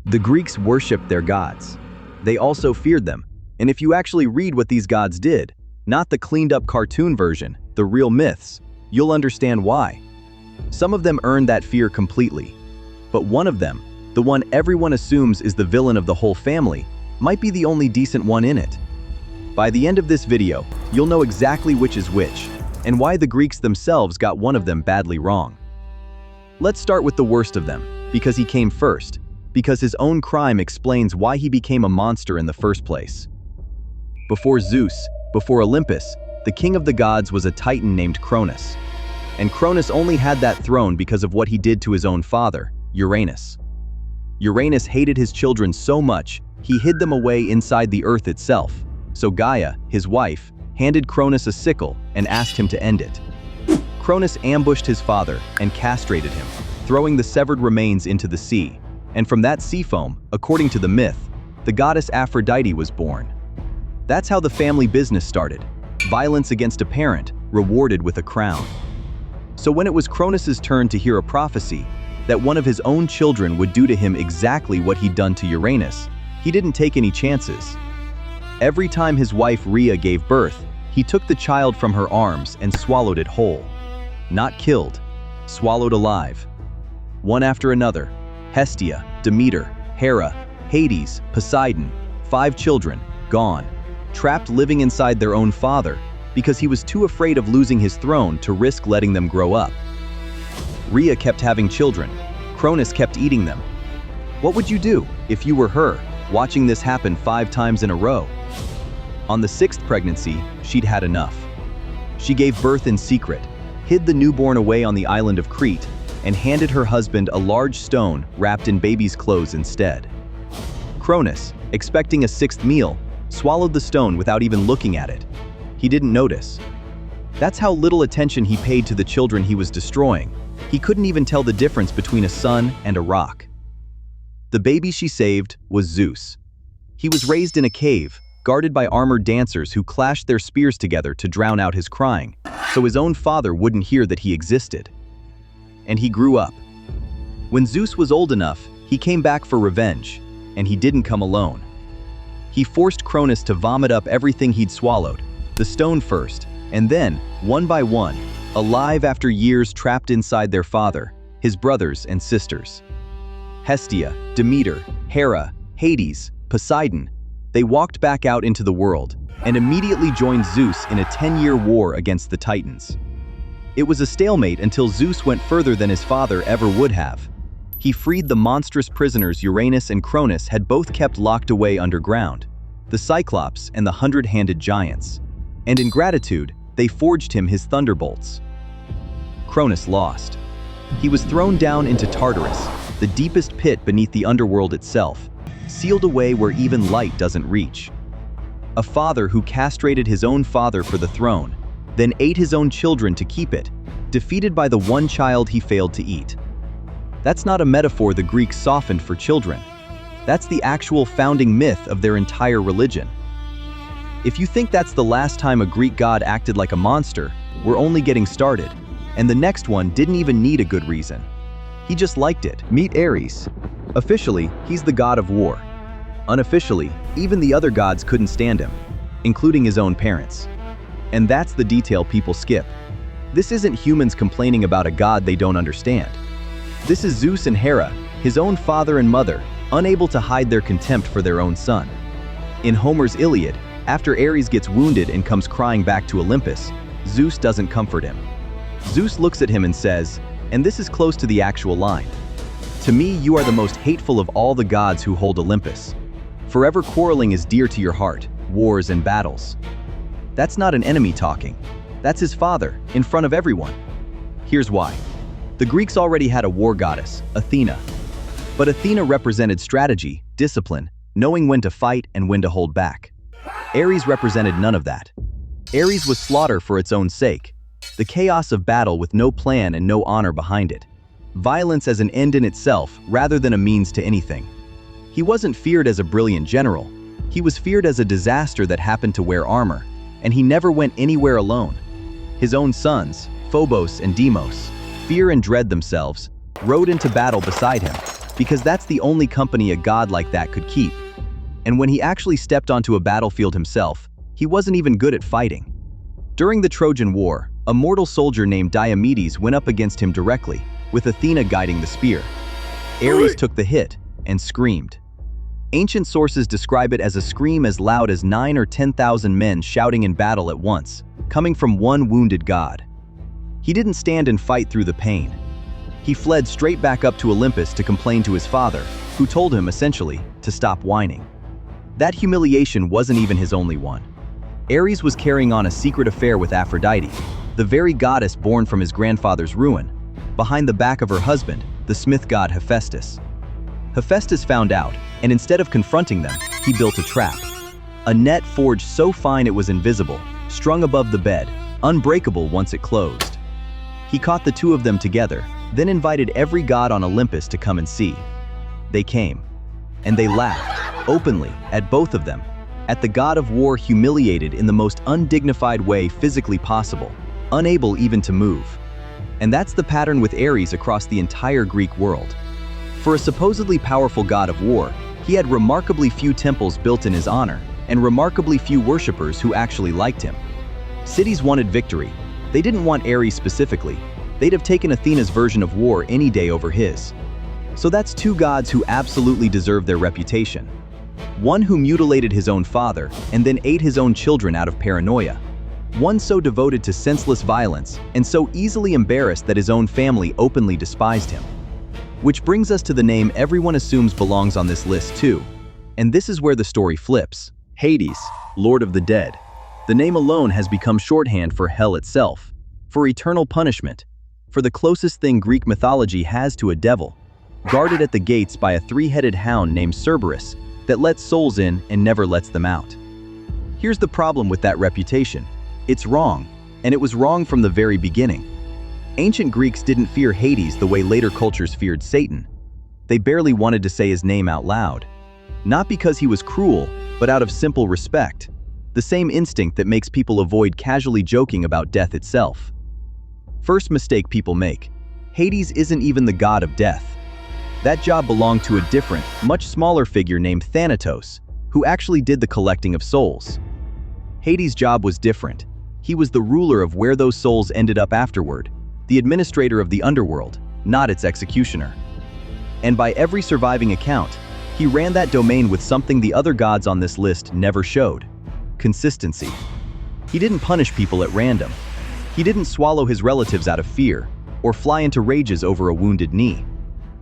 The Greeks worshipped their gods. They also feared them, and if you actually read what these gods did, not the cleaned-up cartoon version, the real myths, you'll understand why. Some of them earned that fear completely, but one of them, the one everyone assumes is the villain of the whole family, might be the only decent one in it. By the end of this video, you'll know exactly which is which, and why the Greeks themselves got one of them badly wrong. Let's start with the worst of them, because he came first, because his own crime explains why he became a monster in the first place. Before Zeus, before Olympus, the king of the gods was a titan named Cronus. And Cronus only had that throne because of what he did to his own father, Uranus. Uranus hated his children so much, he hid them away inside the earth itself. So Gaia, his wife, handed Cronus a sickle and asked him to end it. Cronus ambushed his father and castrated him, throwing the severed remains into the sea. And from that sea foam, according to the myth, the goddess Aphrodite was born. That's how the family business started. Violence against a parent, rewarded with a crown. So when it was Cronus's turn to hear a prophecy that one of his own children would do to him exactly what he'd done to Uranus, he didn't take any chances. Every time his wife Rhea gave birth, he took the child from her arms and swallowed it whole. Not killed, swallowed alive. One after another, Hestia, Demeter, Hera, Hades, Poseidon, 5 children, gone, trapped living inside their own father because he was too afraid of losing his throne to risk letting them grow up. Rhea kept having children. Cronus kept eating them. What would you do if you were her, watching this happen 5 times in a row? On the 6th pregnancy, she'd had enough. She gave birth in secret, hid the newborn away on the island of Crete, and handed her husband a large stone wrapped in baby's clothes instead. Cronus, expecting a 6th meal, swallowed the stone without even looking at it. He didn't notice. That's how little attention he paid to the children he was destroying. He couldn't even tell the difference between a sun and a rock. The baby she saved was Zeus. He was raised in a cave, guarded by armored dancers who clashed their spears together to drown out his crying, so his own father wouldn't hear that he existed. And he grew up. When Zeus was old enough, he came back for revenge, and he didn't come alone. He forced Cronus to vomit up everything he'd swallowed, the stone first, and then, one by one, alive after years trapped inside their father, his brothers and sisters. Hestia, Demeter, Hera, Hades, Poseidon, they walked back out into the world and immediately joined Zeus in a 10-year war against the Titans. It was a stalemate until Zeus went further than his father ever would have. He freed the monstrous prisoners Uranus and Cronus had both kept locked away underground, the Cyclops and the 100-handed giants. And in gratitude, they forged him his thunderbolts. Cronus lost. He was thrown down into Tartarus, the deepest pit beneath the underworld itself, sealed away where even light doesn't reach. A father who castrated his own father for the throne, then ate his own children to keep it, defeated by the one child he failed to eat. That's not a metaphor the Greeks softened for children. That's the actual founding myth of their entire religion. If you think that's the last time a Greek god acted like a monster, we're only getting started, and the next one didn't even need a good reason. He just liked it. Meet Ares. Officially, he's the god of war. Unofficially, even the other gods couldn't stand him, including his own parents. And that's the detail people skip. This isn't humans complaining about a god they don't understand. This is Zeus and Hera, his own father and mother, unable to hide their contempt for their own son. In Homer's Iliad, after Ares gets wounded and comes crying back to Olympus, Zeus doesn't comfort him. Zeus looks at him and says, and this is close to the actual line, "To me you are the most hateful of all the gods who hold Olympus. Forever quarreling is dear to your heart, wars and battles." That's not an enemy talking. That's his father, in front of everyone. Here's why. The Greeks already had a war goddess, Athena. But Athena represented strategy, discipline, knowing when to fight and when to hold back. Ares represented none of that. Ares was slaughter for its own sake, the chaos of battle with no plan and no honor behind it. Violence as an end in itself rather than a means to anything. He wasn't feared as a brilliant general. He was feared as a disaster that happened to wear armor, and he never went anywhere alone. His own sons, Phobos and Deimos, fear and dread themselves, rode into battle beside him, because that's the only company a god like that could keep. And when he actually stepped onto a battlefield himself, he wasn't even good at fighting. During the Trojan War, a mortal soldier named Diomedes went up against him directly, with Athena guiding the spear. Ares took the hit and screamed. Ancient sources describe it as a scream as loud as 9 or 10,000 men shouting in battle at once, coming from one wounded god. He didn't stand and fight through the pain. He fled straight back up to Olympus to complain to his father, who told him, essentially, to stop whining. That humiliation wasn't even his only one. Ares was carrying on a secret affair with Aphrodite, the very goddess born from his grandfather's ruin, behind the back of her husband, the smith god Hephaestus. Hephaestus found out, and instead of confronting them, he built a trap. A net forged so fine it was invisible, strung above the bed, unbreakable once it closed. He caught the two of them together, then invited every god on Olympus to come and see. They came, and they laughed, openly, at both of them, at the god of war humiliated in the most undignified way physically possible, unable even to move. And that's the pattern with Ares across the entire Greek world. For a supposedly powerful god of war, he had remarkably few temples built in his honor, and remarkably few worshippers who actually liked him. Cities wanted victory. They didn't want Ares specifically. They'd have taken Athena's version of war any day over his. So that's two gods who absolutely deserve their reputation. One who mutilated his own father and then ate his own children out of paranoia. One so devoted to senseless violence and so easily embarrassed that his own family openly despised him. Which brings us to the name everyone assumes belongs on this list too. And this is where the story flips. Hades, Lord of the Dead. The name alone has become shorthand for hell itself, for eternal punishment, for the closest thing Greek mythology has to a devil, guarded at the gates by a three-headed hound named Cerberus that lets souls in and never lets them out. Here's the problem with that reputation. It's wrong, and it was wrong from the very beginning. Ancient Greeks didn't fear Hades the way later cultures feared Satan. They barely wanted to say his name out loud. Not because he was cruel, but out of simple respect. The same instinct that makes people avoid casually joking about death itself. First mistake people make. Hades isn't even the god of death. That job belonged to a different, much smaller figure named Thanatos, who actually did the collecting of souls. Hades' job was different. He was the ruler of where those souls ended up afterward, the administrator of the underworld, not its executioner. And by every surviving account, he ran that domain with something the other gods on this list never showed: consistency. He didn't punish people at random. He didn't swallow his relatives out of fear, or fly into rages over a wounded knee.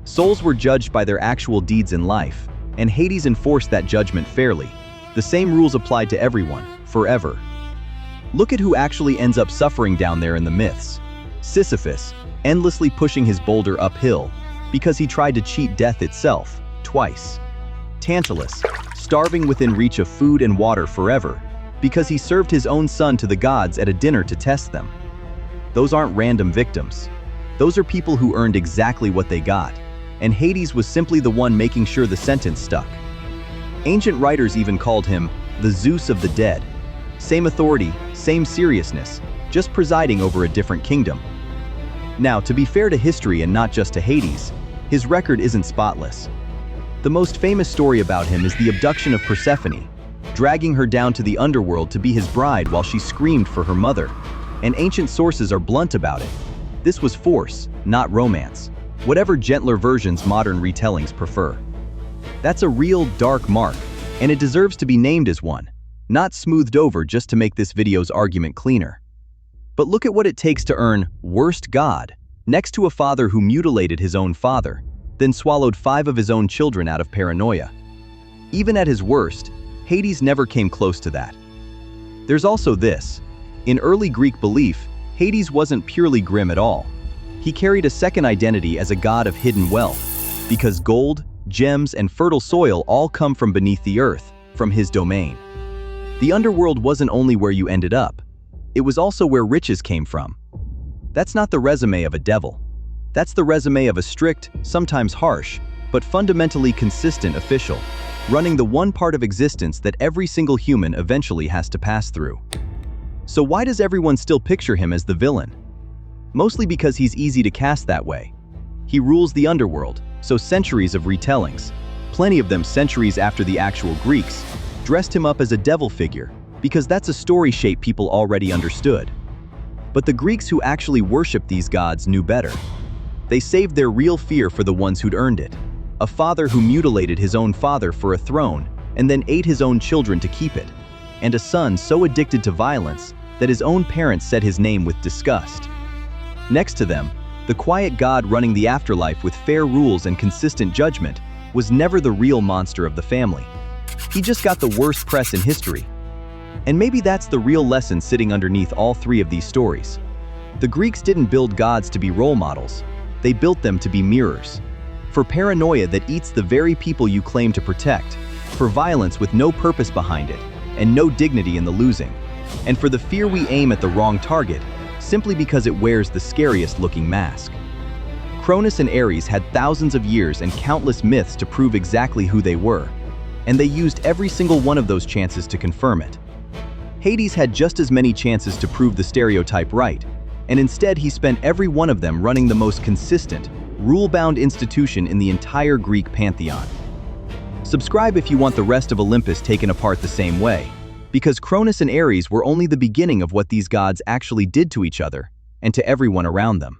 Souls were judged by their actual deeds in life, and Hades enforced that judgment fairly. The same rules applied to everyone, forever. Look at who actually ends up suffering down there in the myths. Sisyphus, endlessly pushing his boulder uphill because he tried to cheat death itself, twice. Tantalus, starving within reach of food and water forever because he served his own son to the gods at a dinner to test them. Those aren't random victims. Those are people who earned exactly what they got, and Hades was simply the one making sure the sentence stuck. Ancient writers even called him the Zeus of the dead. Same authority, same seriousness, just presiding over a different kingdom. Now, to be fair to history and not just to Hades, his record isn't spotless. The most famous story about him is the abduction of Persephone, dragging her down to the underworld to be his bride while she screamed for her mother. And ancient sources are blunt about it. This was force, not romance, whatever gentler versions modern retellings prefer. That's a real dark mark, and it deserves to be named as one, not smoothed over just to make this video's argument cleaner. But look at what it takes to earn worst god, next to a father who mutilated his own father, then swallowed 5 of his own children out of paranoia. Even at his worst, Hades never came close to that. There's also this. In early Greek belief, Hades wasn't purely grim at all. He carried a second identity as a god of hidden wealth, because gold, gems, and fertile soil all come from beneath the earth, from his domain. The underworld wasn't only where you ended up, it was also where riches came from. That's not the resume of a devil. That's the resume of a strict, sometimes harsh, but fundamentally consistent official, running the one part of existence that every single human eventually has to pass through. So why does everyone still picture him as the villain? Mostly because he's easy to cast that way. He rules the underworld, so centuries of retellings, plenty of them centuries after the actual Greeks, dressed him up as a devil figure, because that's a story shape people already understood. But the Greeks who actually worshipped these gods knew better. They saved their real fear for the ones who'd earned it. A father who mutilated his own father for a throne and then ate his own children to keep it. And a son so addicted to violence that his own parents said his name with disgust. Next to them, the quiet god running the afterlife with fair rules and consistent judgment was never the real monster of the family. He just got the worst press in history. And maybe that's the real lesson sitting underneath all three of these stories. The Greeks didn't build gods to be role models. They built them to be mirrors. For paranoia that eats the very people you claim to protect, for violence with no purpose behind it, and no dignity in the losing, and for the fear we aim at the wrong target, simply because it wears the scariest looking mask. Cronus and Ares had thousands of years and countless myths to prove exactly who they were, and they used every single one of those chances to confirm it. Hades had just as many chances to prove the stereotype right, and instead he spent every one of them running the most consistent, rule-bound institution in the entire Greek pantheon. Subscribe if you want the rest of Olympus taken apart the same way, because Cronus and Ares were only the beginning of what these gods actually did to each other and to everyone around them.